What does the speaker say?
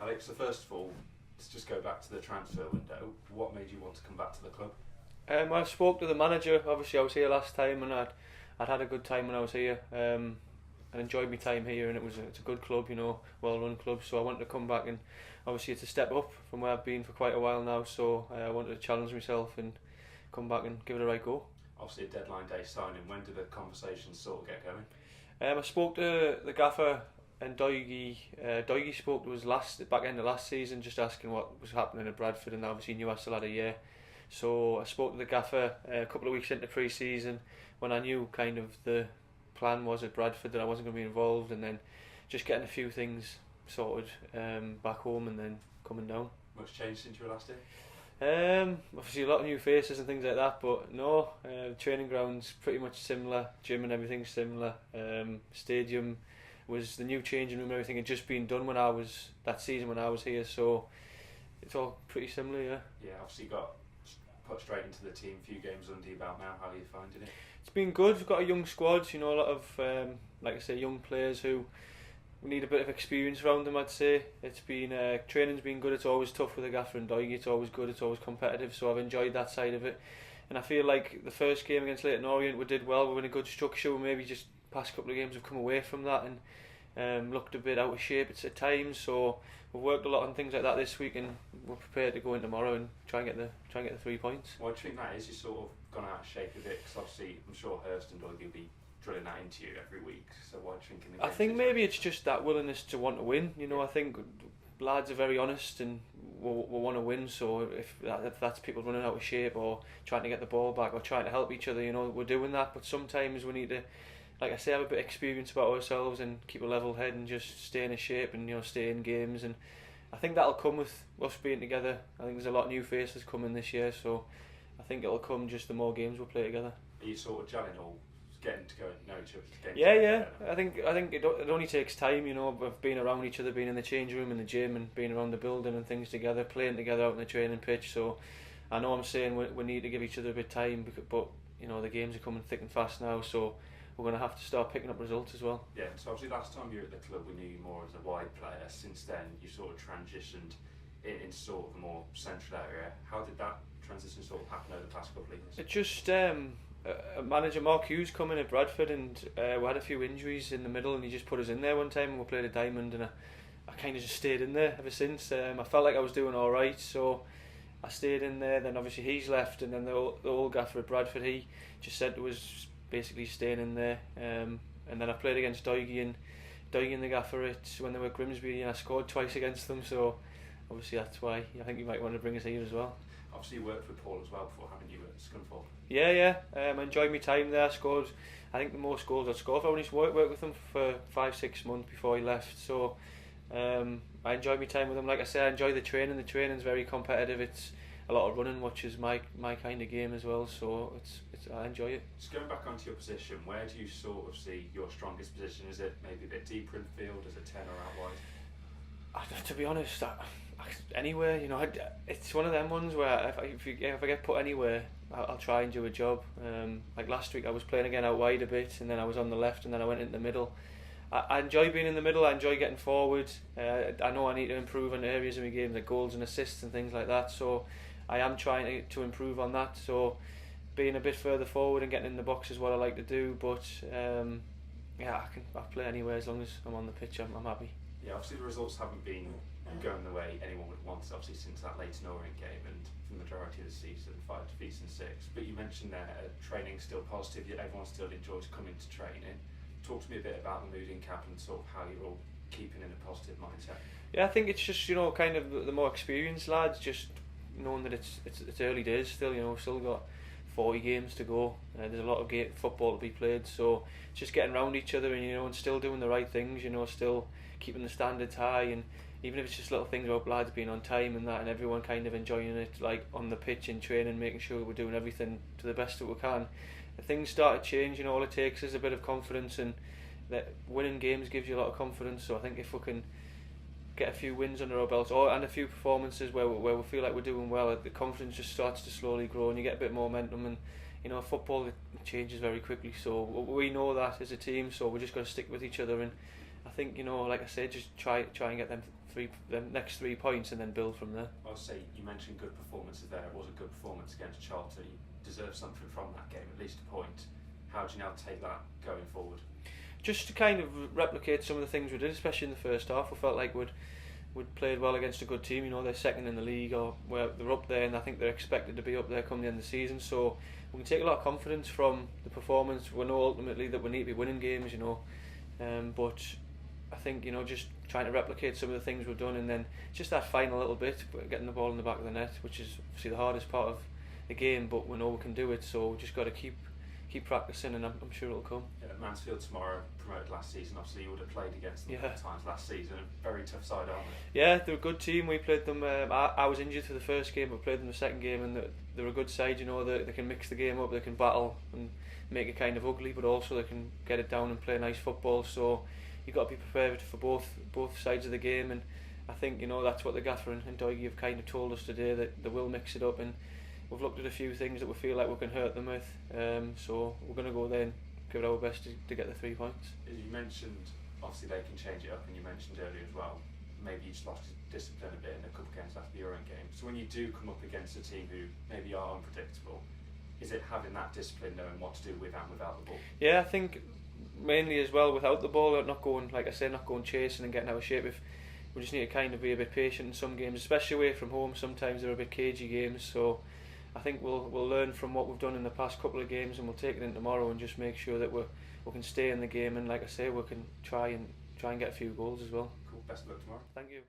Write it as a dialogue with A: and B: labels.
A: Alex, so first of all, let's just go back to the transfer window. What made you want to come back to the club?
B: I spoke to the manager. Obviously, I was here last time, and I'd had a good time when I was here. I enjoyed my time here, and it's a good club, well-run club. So I wanted to come back, and obviously it's a step up from where I've been for quite a while now. So I wanted to challenge myself and come back and give it a right go.
A: Obviously, a deadline day signing. When did the conversations sort of get going?
B: I spoke to the gaffer and Doigie. Doigie spoke to us back end of last season, just asking what was happening at Bradford, and obviously knew I still had a year. So I spoke to the gaffer a couple of weeks into pre-season when I knew kind of the plan was at Bradford that I wasn't going to be involved, and then just getting a few things sorted back home and then coming down.
A: Much changed since you were last here?
B: Obviously a lot of new faces and things like that, but no, training ground's pretty much similar, gym and everything's similar. Stadium was the new changing room, everything had just been done that season when I was here, so it's all pretty similar, yeah.
A: Yeah, obviously got put straight into the team, a few games under your belt now. How are you finding it?
B: It's been good. We've got a young squad, a lot of like I say, young players who need a bit of experience around them, I'd say. It's been training's been good. It's always tough with the gaffer and Doigie. It's always good, it's always competitive, so I've enjoyed that side of it. And I feel like the first game against Leyton Orient we did well, we were in a good structure. We maybe just past couple of games have come away from that and looked a bit out of shape at times, so we've worked a lot on things like that this week, and we're prepared to go in tomorrow and try and get the 3 points.
A: Why do you think that is? You're sort of gone out of shape a bit, because obviously I'm sure Hurst and Doigie will be drilling that into you every week, so why do you think in the
B: I think maybe it's just that willingness to want to win. I think lads are very honest and we want to win, so if that's people running out of shape or trying to get the ball back or trying to help each other, we're doing that, but sometimes we need to, like I say, have a bit of experience about ourselves and keep a level head and just stay in a shape and stay in games, and I think that'll come with us being together. I think there's a lot of new faces coming this year, so I think it'll come just the more games we'll play together.
A: Are you sort of gelling or getting to go know each other?
B: Yeah. I think it only takes time, of being around each other, being in the change room, in the gym, and being around the building and things together, playing together out on the training pitch. So I know I'm saying we need to give each other a bit of time, but the games are coming thick and fast now, so we're going to have to start picking up results as well.
A: Yeah, so obviously last time you were at the club we knew you more as a wide player. Since then you sort of transitioned into sort of a more central area. How did that transition sort of happen over the past couple of years?
B: It just manager Mark Hughes come in at Bradford, and we had a few injuries in the middle, and he just put us in there one time and we played a diamond, and I kind of just stayed in there ever since. I felt like I was doing alright, so I stayed in there. Then obviously he's left, and then the old gaffer at Bradford, he just said it was basically staying in there, and then I played against Doigie and the gaffer when they were at Grimsby, and I scored twice against them, so obviously that's why I think you might want to bring us here as well.
A: Obviously you worked with Paul as well before, haven't you, at Scunthorpe?
B: Yeah. I enjoyed my time there. I scored, I think, the most goals I'd scored. I only worked with him for 5-6 months before he left, so I enjoyed my time with him. Like I said, I enjoy the training. The training's very competitive. It's a lot of running, which is my kind of game as well, so I enjoy it.
A: Just going back onto your position, where do you sort of see your strongest position? Is it maybe a bit deeper in the field? Is it 10 or out wide?
B: To be honest, anywhere, it's one of them ones where if I get put anywhere, I'll try and do a job. Like last week I was playing again out wide a bit, and then I was on the left, and then I went into the middle. I enjoy being in the middle. I enjoy getting forward. I know I need to improve on areas of my game, like goals and assists and things like that, so I am trying to improve on that. So being a bit further forward and getting in the box is what I like to do, but I play anywhere as long as I'm on the pitch. I'm happy.
A: Yeah, obviously the results haven't been going the way anyone would want, obviously, since that Leyton Orient game, and for the majority of the season, 5 defeats and 6. But you mentioned there training's still positive, yet everyone still enjoys coming to training. Talk to me a bit about the mood in camp and sort of how you're all keeping in a positive mindset.
B: Yeah, I think it's just kind of the more experienced lads, just knowing that it's early days still. Still got 40 games to go. There's a lot of football to be played, so just getting around each other and still doing the right things. Still keeping the standards high, and even if it's just little things about lads being on time and that, and everyone kind of enjoying it, like on the pitch in training, making sure we're doing everything to the best that we can. If things start to change, all it takes is a bit of confidence, and that winning games gives you a lot of confidence. So I think if we can get a few wins under our belts, and a few performances where we feel like we're doing well, the confidence just starts to slowly grow, and you get a bit more momentum. And football, it changes very quickly, so we know that as a team, so we're just got to stick with each other and I think, you know, like I said, just try and get them next 3 points and then build from there.
A: I'll say you mentioned good performances there. It was a good performance against Charlton. You deserve something from that game, at least a point. How do you now take that going forward?
B: Just to kind of replicate some of the things we did, especially in the first half. We felt like we'd played well against a good team. You know, they're second in the league, or they're up there, and I think they're expected to be up there come the end of the season. So we can take a lot of confidence from the performance. We know ultimately that we need to be winning games, you know, but I think, you know, just trying to replicate some of the things we've done, and then just that final little bit, getting the ball in the back of the net, which is obviously the hardest part of the game, but we know we can do it. So we just got to keep practicing, and I'm sure it'll come.
A: Yeah, Mansfield tomorrow, promoted last season. Obviously, you would have played against them times last season. A very tough side, aren't they?
B: Yeah, they're a good team. We played them. I was injured for the first game, but played them the second game, and they're a good side. You know, they can mix the game up. They can battle and make it kind of ugly, but also they can get it down and play nice football. So you've got to be prepared for both sides of the game, and I think, you know, that's what the gaffer and Doigie have kind of told us today, that they will mix it up, and we've looked at a few things that we feel like we can hurt them with, so we're going to go there and give it our best to get the 3 points.
A: You mentioned obviously they can change it up, and you mentioned earlier as well, maybe you just lost discipline a bit in a couple of games after the Euro game. So when you do come up against a team who maybe are unpredictable, is it having that discipline, knowing what to do with and without the ball?
B: Yeah, I think mainly as well without the ball, not going, like I said, not going chasing and getting out of shape. If we just need to kind of be a bit patient in some games, especially away from home. Sometimes they're a bit cagey games, so I think we'll learn from what we've done in the past couple of games, and we'll take it in tomorrow and just make sure that we can stay in the game, and like I say, we can try and get a few goals as well.
A: Cool. Best of luck tomorrow.
B: Thank you.